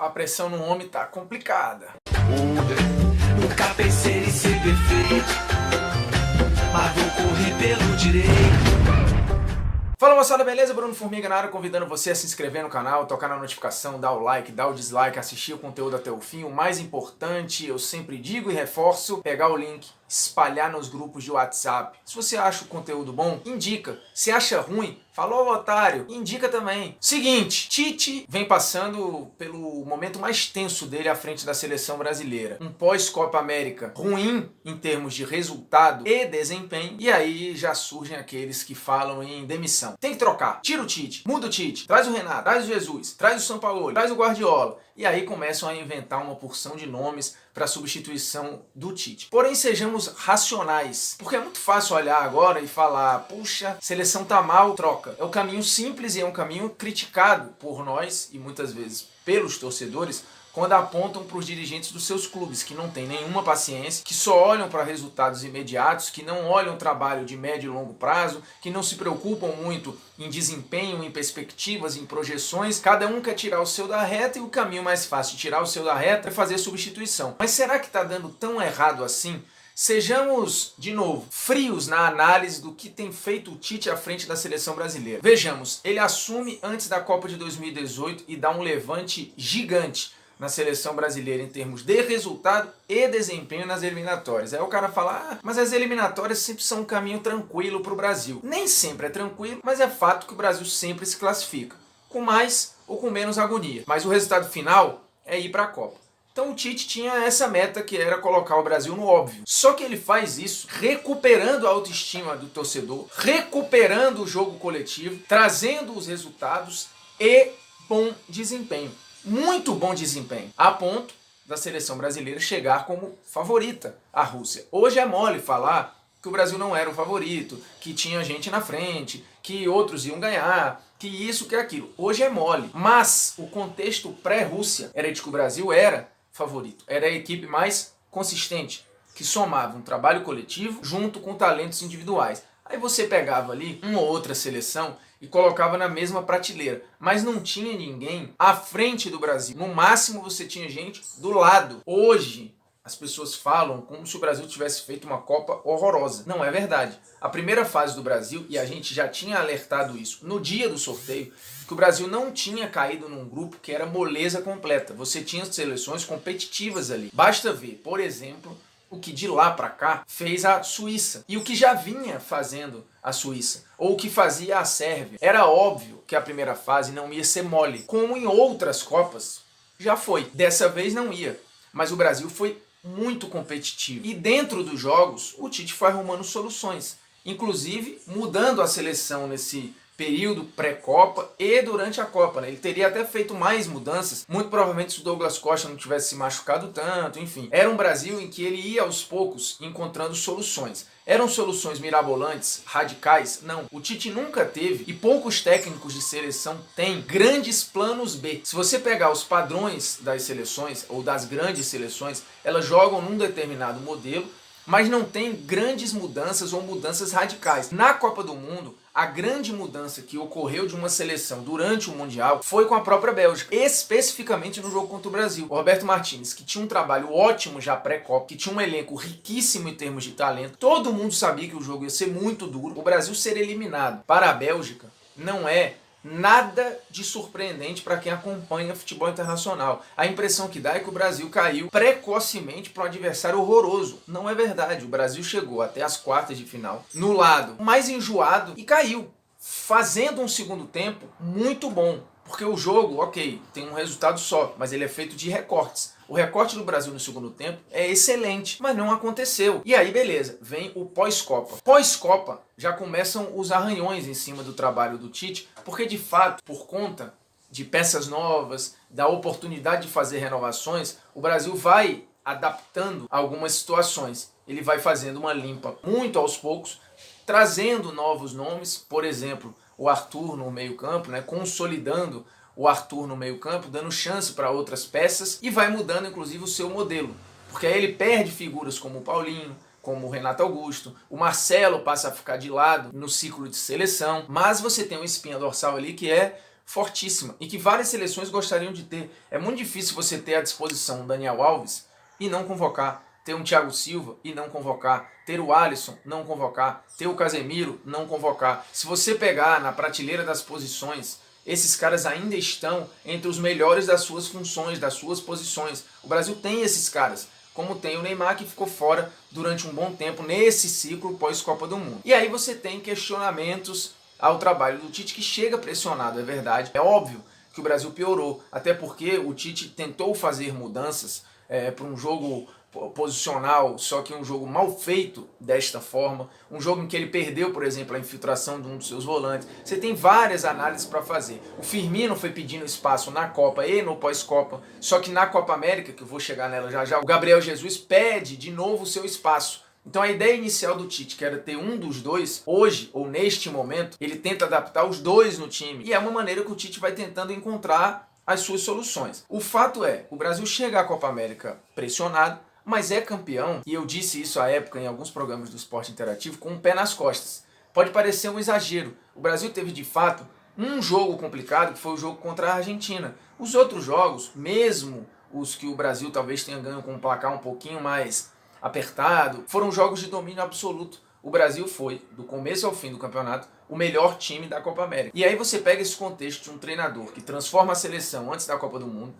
A pressão no homem tá complicada. Nunca pensei em ser perfeito, mas vou correr pelo direito. Fala moçada, beleza? Bruno Formiga na área, convidando você a se inscrever no canal, tocar na notificação, dar o like, dar o dislike, assistir o conteúdo até o fim. O mais importante, eu sempre digo e reforço, pegar o link, espalhar nos grupos de WhatsApp. Se você acha o conteúdo bom, indica. Se acha ruim, falou otário, indica também. Seguinte, Tite vem passando pelo momento mais tenso dele à frente da seleção brasileira. Um pós-Copa América ruim em termos de resultado e desempenho. E aí já surgem aqueles que falam em demissão. Tem que trocar. Tira o Tite, muda o Tite, traz o Renato, traz o Jesus, traz o Sampaoli, traz o Guardiola. E aí começam a inventar uma porção de nomes para substituição do Tite. Porém, sejamos racionais, porque é muito fácil olhar agora e falar, puxa, seleção tá mal, troca. É um caminho simples e é um caminho criticado por nós e muitas vezes pelos torcedores, quando apontam para os dirigentes dos seus clubes, que não têm nenhuma paciência, que só olham para resultados imediatos, que não olham trabalho de médio e longo prazo, que não se preocupam muito em desempenho, em perspectivas, em projeções. Cada um quer tirar o seu da reta e o caminho mais fácil de tirar o seu da reta é fazer substituição. Mas será que está dando tão errado assim? Sejamos, de novo, frios na análise do que tem feito o Tite à frente da seleção brasileira. Vejamos, ele assume antes da Copa de 2018 e dá um levante gigante na seleção brasileira em termos de resultado e desempenho nas eliminatórias. Aí o cara fala, mas as eliminatórias sempre são um caminho tranquilo para o Brasil. Nem sempre é tranquilo, mas é fato que o Brasil sempre se classifica, com mais ou com menos agonia. Mas o resultado final é ir para a Copa. Então o Tite tinha essa meta que era colocar o Brasil no óbvio. Só que ele faz isso recuperando a autoestima do torcedor, recuperando o jogo coletivo, trazendo os resultados e bom desempenho. Muito bom desempenho, a ponto da seleção brasileira chegar como favorita à Rússia. Hoje é mole falar que o Brasil não era o favorito, que tinha gente na frente, que outros iam ganhar, que isso, que aquilo. Hoje é mole, mas o contexto pré-Rússia era de que o Brasil era favorito, era a equipe mais consistente, que somava um trabalho coletivo junto com talentos individuais. Aí você pegava ali uma ou outra seleção e colocava na mesma prateleira, mas não tinha ninguém à frente do Brasil. No máximo você tinha gente do lado. Hoje as pessoas falam como se o Brasil tivesse feito uma Copa horrorosa. Não é verdade. A primeira fase do Brasil, e a gente já tinha alertado isso no dia do sorteio, que o Brasil não tinha caído num grupo que era moleza completa. Você tinha seleções competitivas ali. Basta ver, por exemplo, o que de lá para cá fez a Suíça e o que já vinha fazendo a Suíça, ou o que fazia a Sérvia. Era óbvio que a primeira fase não ia ser mole, como em outras Copas já foi. Dessa vez não ia, mas o Brasil foi muito competitivo. E dentro dos jogos, o Tite foi arrumando soluções, inclusive mudando a seleção nesse período pré-Copa e durante a Copa, né? Ele teria até feito mais mudanças, muito provavelmente se o Douglas Costa não tivesse se machucado tanto, enfim. Era um Brasil em que ele ia aos poucos encontrando soluções. Eram soluções mirabolantes, radicais? Não. O Tite nunca teve, e poucos técnicos de seleção têm, grandes planos B. Se você pegar os padrões das seleções, ou das grandes seleções, elas jogam num determinado modelo, mas não tem grandes mudanças ou mudanças radicais. Na Copa do Mundo, a grande mudança que ocorreu de uma seleção durante o Mundial foi com a própria Bélgica, especificamente no jogo contra o Brasil. O Roberto Martínez, que tinha um trabalho ótimo já pré-Copa, que tinha um elenco riquíssimo em termos de talento, todo mundo sabia que o jogo ia ser muito duro. O Brasil ser eliminado para a Bélgica não é nada de surpreendente para quem acompanha futebol internacional. A impressão que dá é que o Brasil caiu precocemente para um adversário horroroso. Não é verdade. O Brasil chegou até as quartas de final no lado mais enjoado e caiu, fazendo um segundo tempo muito bom. Porque o jogo, ok, tem um resultado só, mas ele é feito de recortes. O recorte do Brasil no segundo tempo é excelente, mas não aconteceu. E aí, beleza, vem o pós-Copa. Pós-Copa, já começam os arranhões em cima do trabalho do Tite, porque de fato, por conta de peças novas, da oportunidade de fazer renovações, o Brasil vai adaptando algumas situações. Ele vai fazendo uma limpa muito aos poucos, trazendo novos nomes, por exemplo, o Arthur no meio-campo, né, consolidando o Arthur no meio-campo, dando chance para outras peças e vai mudando inclusive o seu modelo. Porque aí ele perde figuras como o Paulinho, como o Renato Augusto, o Marcelo passa a ficar de lado no ciclo de seleção, mas você tem uma espinha dorsal ali que é fortíssima e que várias seleções gostariam de ter. É muito difícil você ter à disposição um Daniel Alves e não convocar, ter um Thiago Silva e não convocar, ter o Alisson, não convocar, ter o Casemiro, não convocar. Se você pegar na prateleira das posições, esses caras ainda estão entre os melhores das suas funções, das suas posições. O Brasil tem esses caras, como tem o Neymar, que ficou fora durante um bom tempo nesse ciclo pós-Copa do Mundo. E aí você tem questionamentos ao trabalho do Tite, que chega pressionado, é verdade. É óbvio que o Brasil piorou, até porque o Tite tentou fazer mudanças para um jogo posicional, só que um jogo mal feito desta forma, um jogo em que ele perdeu, por exemplo, a infiltração de um dos seus volantes. Você tem várias análises para fazer. O Firmino foi pedindo espaço na Copa e no pós-Copa, só que na Copa América, que eu vou chegar nela já já, o Gabriel Jesus pede de novo o seu espaço. Então a ideia inicial do Tite, que era ter um dos dois, hoje ou neste momento, ele tenta adaptar os dois no time. E é uma maneira que o Tite vai tentando encontrar as suas soluções. O fato é, o Brasil chega à Copa América pressionado, mas é campeão, e eu disse isso à época em alguns programas do Esporte Interativo, com um pé nas costas. Pode parecer um exagero. O Brasil teve de fato um jogo complicado, que foi o jogo contra a Argentina. Os outros jogos, mesmo os que o Brasil talvez tenha ganho com um placar um pouquinho mais apertado, foram jogos de domínio absoluto. O Brasil foi, do começo ao fim do campeonato, o melhor time da Copa América. E aí você pega esse contexto de um treinador que transforma a seleção antes da Copa do Mundo,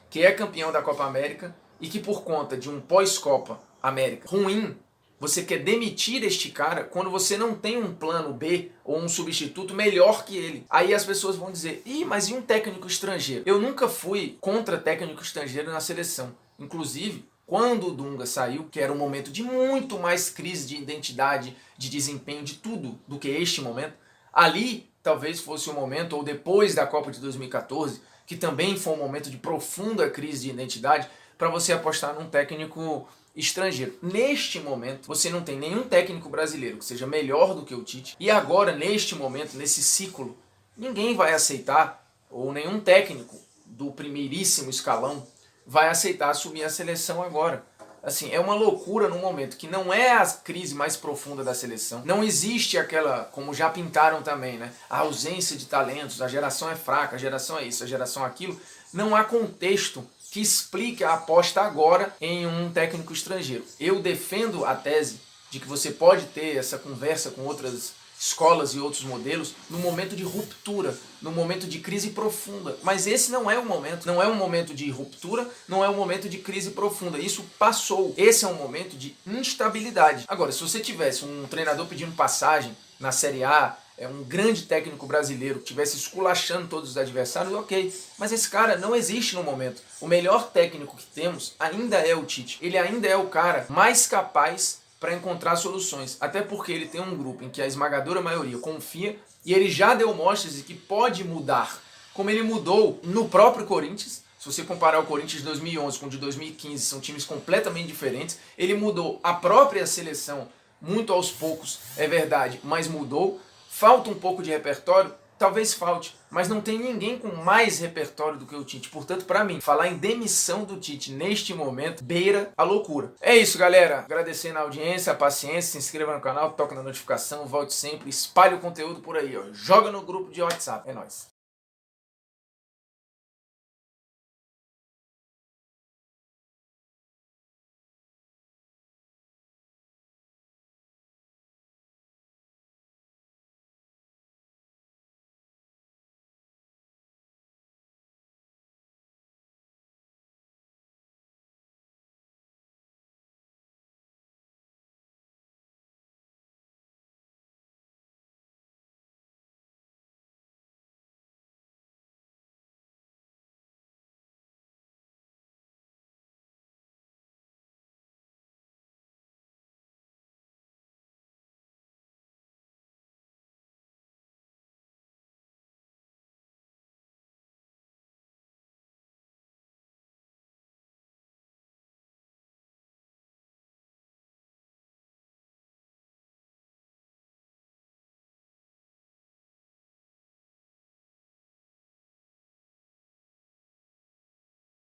que é campeão da Copa América e que por conta de um pós-Copa América ruim, você quer demitir este cara quando você não tem um plano B ou um substituto melhor que ele. Aí as pessoas vão dizer, mas e um técnico estrangeiro? Eu nunca fui contra técnico estrangeiro na seleção. Inclusive, quando o Dunga saiu, que era um momento de muito mais crise de identidade, de desempenho, de tudo do que este momento, ali talvez fosse o momento, ou depois da Copa de 2014, que também foi um momento de profunda crise de identidade, para você apostar num técnico estrangeiro. Neste momento, você não tem nenhum técnico brasileiro que seja melhor do que o Tite, e agora, neste momento, nesse ciclo, ninguém vai aceitar, ou nenhum técnico do primeiríssimo escalão vai aceitar assumir a seleção agora. Assim, é uma loucura num momento que não é a crise mais profunda da seleção. Não existe aquela, como já pintaram também, né? A ausência de talentos, a geração é fraca, a geração é isso, a geração é aquilo. Não há contexto que explique a aposta agora em um técnico estrangeiro. Eu defendo a tese de que você pode ter essa conversa com outras escolas e outros modelos no momento de ruptura, no momento de crise profunda. Mas esse não é o momento. Não é um momento de ruptura, não é um momento de crise profunda. Isso passou. Esse é um momento de instabilidade. Agora, se você tivesse um treinador pedindo passagem na Série A, um grande técnico brasileiro que estivesse esculachando todos os adversários, ok. Mas esse cara não existe no momento. O melhor técnico que temos ainda é o Tite. Ele ainda é o cara mais capaz para encontrar soluções, até porque ele tem um grupo em que a esmagadora maioria confia e ele já deu mostras de que pode mudar, como ele mudou no próprio Corinthians. Se você comparar o Corinthians de 2011 com o de 2015, são times completamente diferentes. Ele mudou a própria seleção, muito aos poucos, é verdade, mas mudou. Falta um pouco de repertório? Talvez falte, mas não tem ninguém com mais repertório do que o Tite. Portanto, para mim, falar em demissão do Tite neste momento beira a loucura. É isso, galera. Agradecendo a audiência, a paciência, se inscreva no canal, toca na notificação, volte sempre, espalhe o conteúdo por aí, ó. Joga no grupo de WhatsApp. É nóis.